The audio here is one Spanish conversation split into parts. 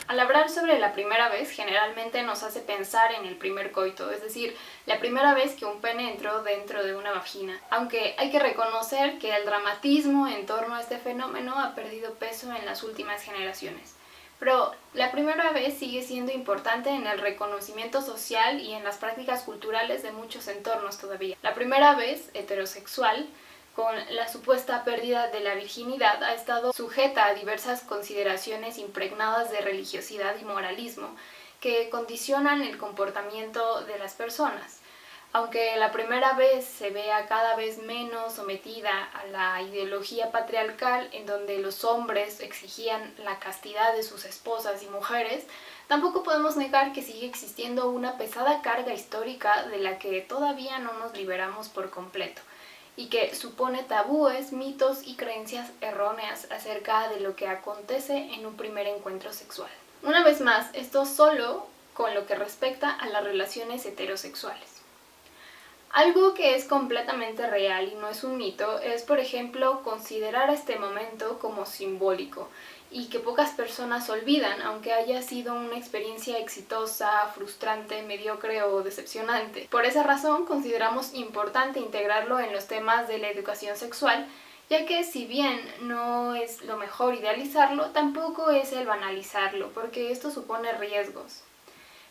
Al hablar sobre la primera vez, generalmente nos hace pensar en el primer coito, es decir, la primera vez que un pene entró dentro de una vagina. Aunque hay que reconocer que el dramatismo en torno a este fenómeno ha perdido peso en las últimas generaciones. Pero la primera vez sigue siendo importante en el reconocimiento social y en las prácticas culturales de muchos entornos todavía. La primera vez, heterosexual, con la supuesta pérdida de la virginidad, ha estado sujeta a diversas consideraciones impregnadas de religiosidad y moralismo que condicionan el comportamiento de las personas. Aunque la primera vez se vea cada vez menos sometida a la ideología patriarcal en donde los hombres exigían la castidad de sus esposas y mujeres, tampoco podemos negar que sigue existiendo una pesada carga histórica de la que todavía no nos liberamos por completo, y que supone tabúes, mitos y creencias erróneas acerca de lo que acontece en un primer encuentro sexual. Una vez más, esto solo con lo que respecta a las relaciones heterosexuales. Algo que es completamente real y no es un mito es, por ejemplo, considerar este momento como simbólico y que pocas personas olvidan, aunque haya sido una experiencia exitosa, frustrante, mediocre o decepcionante. Por esa razón, consideramos importante integrarlo en los temas de la educación sexual, ya que si bien no es lo mejor idealizarlo, tampoco es el banalizarlo, porque esto supone riesgos.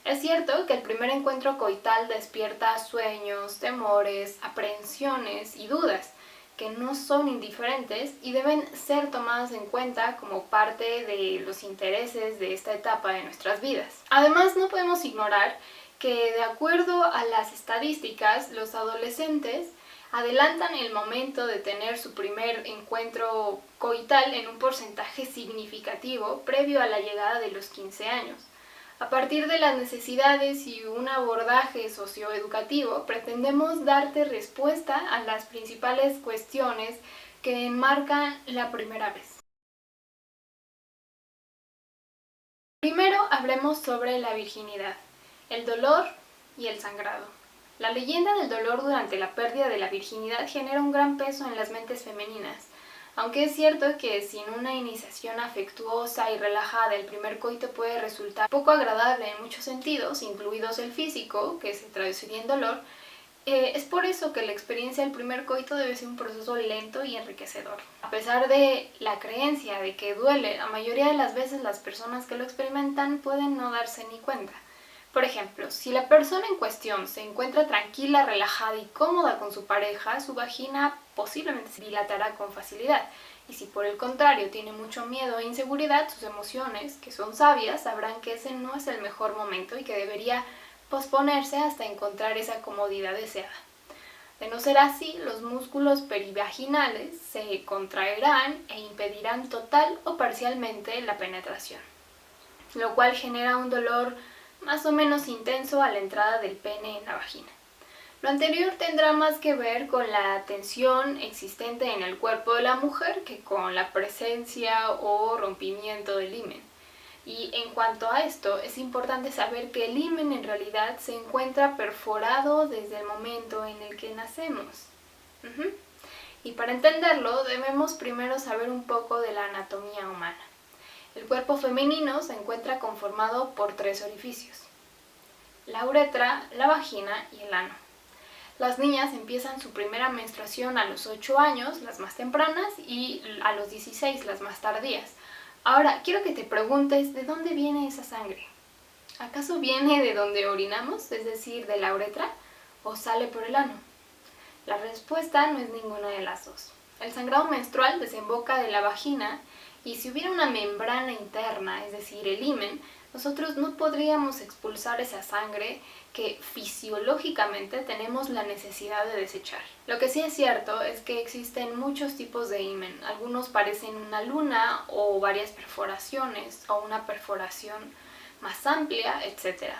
Es cierto que el primer encuentro coital despierta sueños, temores, aprehensiones y dudas, que no son indiferentes y deben ser tomadas en cuenta como parte de los intereses de esta etapa de nuestras vidas. Además, no podemos ignorar que, de acuerdo a las estadísticas, los adolescentes adelantan el momento de tener su primer encuentro coital en un porcentaje significativo previo a la llegada de los 15 años. A partir de las necesidades y un abordaje socioeducativo, pretendemos darte respuesta a las principales cuestiones que enmarcan la primera vez. Primero hablemos sobre la virginidad, el dolor y el sangrado. La leyenda del dolor durante la pérdida de la virginidad genera un gran peso en las mentes femeninas. Aunque es cierto que sin una iniciación afectuosa y relajada el primer coito puede resultar poco agradable en muchos sentidos, incluidos el físico, que se traduciría en dolor, es por eso que la experiencia del primer coito debe ser un proceso lento y enriquecedor. A pesar de la creencia de que duele, la mayoría de las veces las personas que lo experimentan pueden no darse ni cuenta. Por ejemplo, si la persona en cuestión se encuentra tranquila, relajada y cómoda con su pareja, su vagina posiblemente se dilatará con facilidad. Y si por el contrario tiene mucho miedo e inseguridad, sus emociones, que son sabias, sabrán que ese no es el mejor momento y que debería posponerse hasta encontrar esa comodidad deseada. De no ser así, los músculos perivaginales se contraerán e impedirán total o parcialmente la penetración, lo cual genera un dolor más o menos intenso a la entrada del pene en la vagina. Lo anterior tendrá más que ver con la tensión existente en el cuerpo de la mujer que con la presencia o rompimiento del himen. Y en cuanto a esto, es importante saber que el himen en realidad se encuentra perforado desde el momento en el que nacemos. Y para entenderlo, debemos primero saber un poco de la anatomía humana. El cuerpo femenino se encuentra conformado por 3 orificios: la uretra, la vagina y el ano. Las niñas empiezan su primera menstruación a los 8 años, las más tempranas, y a los 16, las más tardías. Ahora, quiero que te preguntes, ¿de dónde viene esa sangre? ¿Acaso viene de donde orinamos, es decir, de la uretra, o sale por el ano? La respuesta no es ninguna de las dos. El sangrado menstrual desemboca de la vagina y si hubiera una membrana interna, es decir, el himen, nosotros no podríamos expulsar esa sangre que fisiológicamente tenemos la necesidad de desechar. Lo que sí es cierto es que existen muchos tipos de himen. Algunos parecen una luna o varias perforaciones o una perforación más amplia, etc.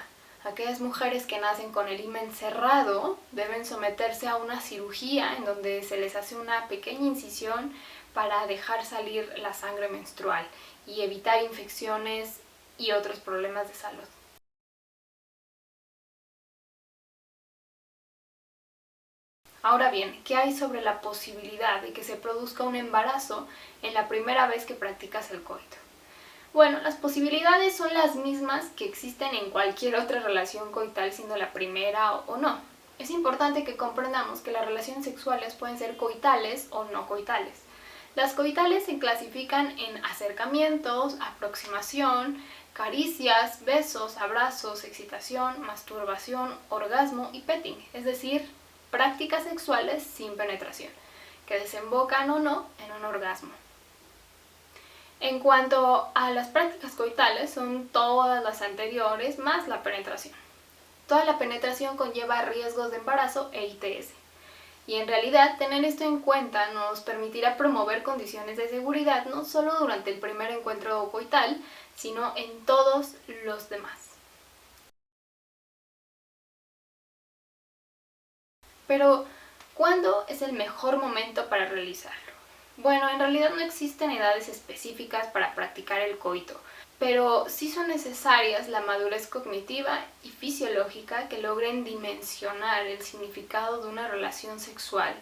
Aquellas mujeres que nacen con el himen cerrado deben someterse a una cirugía en donde se les hace una pequeña incisión para dejar salir la sangre menstrual y evitar infecciones y otros problemas de salud. Ahora bien, ¿qué hay sobre la posibilidad de que se produzca un embarazo en la primera vez que practicas el coito? Bueno, las posibilidades son las mismas que existen en cualquier otra relación coital, siendo la primera o no. Es importante que comprendamos que las relaciones sexuales pueden ser coitales o no coitales. Las coitales se clasifican en acercamientos, aproximación, caricias, besos, abrazos, excitación, masturbación, orgasmo y petting, es decir, prácticas sexuales sin penetración, que desembocan o no en un orgasmo. En cuanto a las prácticas coitales, son todas las anteriores más la penetración. Toda la penetración conlleva riesgos de embarazo e ITS. Y en realidad, tener esto en cuenta nos permitirá promover condiciones de seguridad no solo durante el primer encuentro coital, sino en todos los demás. Pero, ¿cuándo es el mejor momento para realizarlo? Bueno, en realidad no existen edades específicas para practicar el coito, pero sí son necesarias la madurez cognitiva y fisiológica que logren dimensionar el significado de una relación sexual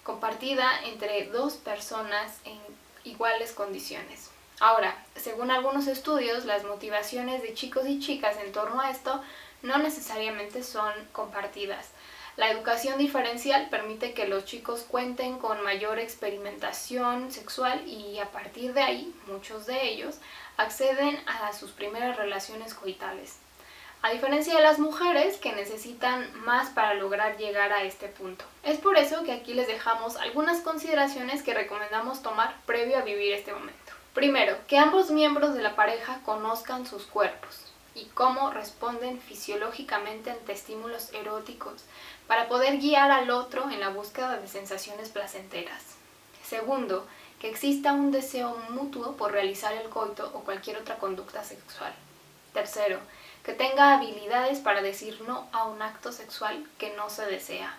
compartida entre dos personas en iguales condiciones. Ahora, según algunos estudios, las motivaciones de chicos y chicas en torno a esto no necesariamente son compartidas. La educación diferencial permite que los chicos cuenten con mayor experimentación sexual y a partir de ahí, muchos de ellos acceden a sus primeras relaciones coitales. A diferencia de las mujeres que necesitan más para lograr llegar a este punto. Es por eso que aquí les dejamos algunas consideraciones que recomendamos tomar previo a vivir este momento. Primero, que ambos miembros de la pareja conozcan sus cuerpos y cómo responden fisiológicamente ante estímulos eróticos para poder guiar al otro en la búsqueda de sensaciones placenteras. Segundo, que exista un deseo mutuo por realizar el coito o cualquier otra conducta sexual. Tercero, que tenga habilidades para decir no a un acto sexual que no se desea.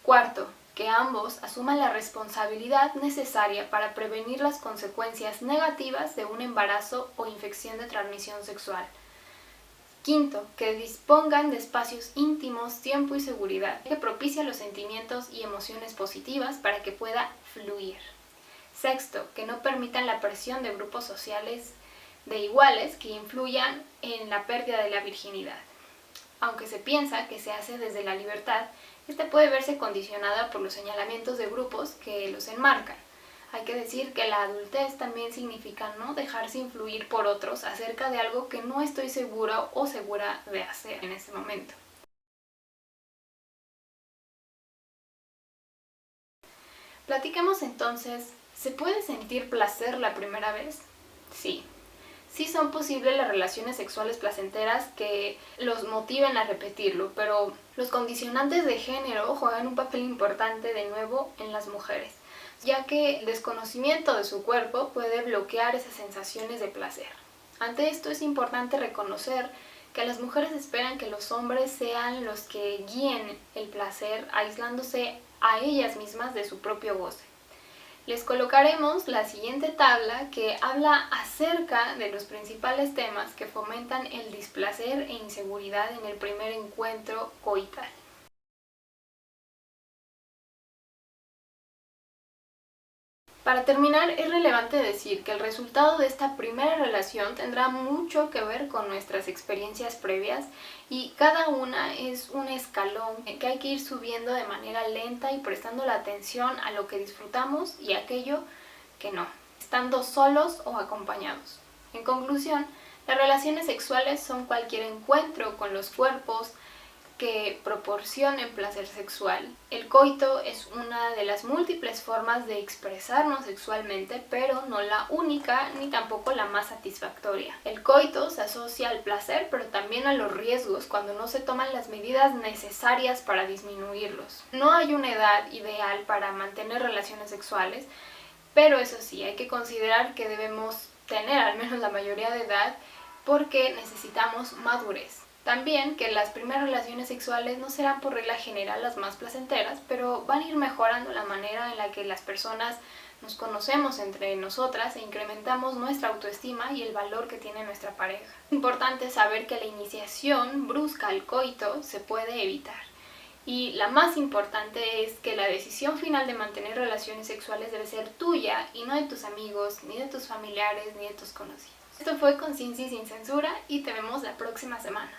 Cuarto, que ambos asuman la responsabilidad necesaria para prevenir las consecuencias negativas de un embarazo o infección de transmisión sexual. Quinto, que dispongan de espacios íntimos, tiempo y seguridad que propicien los sentimientos y emociones positivas para que pueda fluir. Sexto, que no permitan la presión de grupos sociales de iguales que influyan en la pérdida de la virginidad. Aunque se piensa que se hace desde la libertad, esta puede verse condicionada por los señalamientos de grupos que los enmarcan. Hay que decir que la adultez también significa no dejarse influir por otros acerca de algo que no estoy segura o segura de hacer en ese momento. Platiquemos entonces, ¿se puede sentir placer la primera vez? Sí. Sí son posibles las relaciones sexuales placenteras que los motiven a repetirlo, pero los condicionantes de género juegan un papel importante de nuevo en las mujeres, ya que el desconocimiento de su cuerpo puede bloquear esas sensaciones de placer. Ante esto es importante reconocer que las mujeres esperan que los hombres sean los que guíen el placer, aislándose a ellas mismas de su propio goce. Les colocaremos la siguiente tabla que habla acerca de los principales temas que fomentan el displacer e inseguridad en el primer encuentro coital. Para terminar, es relevante decir que el resultado de esta primera relación tendrá mucho que ver con nuestras experiencias previas y cada una es un escalón que hay que ir subiendo de manera lenta y prestando la atención a lo que disfrutamos y aquello que no, estando solos o acompañados. En conclusión, las relaciones sexuales son cualquier encuentro con los cuerpos que proporcionen placer sexual. El coito es una de las múltiples formas de expresarnos sexualmente, pero no la única ni tampoco la más satisfactoria. El coito se asocia al placer, pero también a los riesgos cuando no se toman las medidas necesarias para disminuirlos. No hay una edad ideal para mantener relaciones sexuales, pero eso sí, hay que considerar que debemos tener al menos la mayoría de edad porque necesitamos madurez. También que las primeras relaciones sexuales no serán por regla general las más placenteras, pero van a ir mejorando la manera en la que las personas nos conocemos entre nosotras e incrementamos nuestra autoestima y el valor que tiene nuestra pareja. Es importante saber que la iniciación brusca al coito se puede evitar. Y la más importante es que la decisión final de mantener relaciones sexuales debe ser tuya y no de tus amigos, ni de tus familiares, ni de tus conocidos. Esto fue Conciencia y sin censura y te vemos la próxima semana.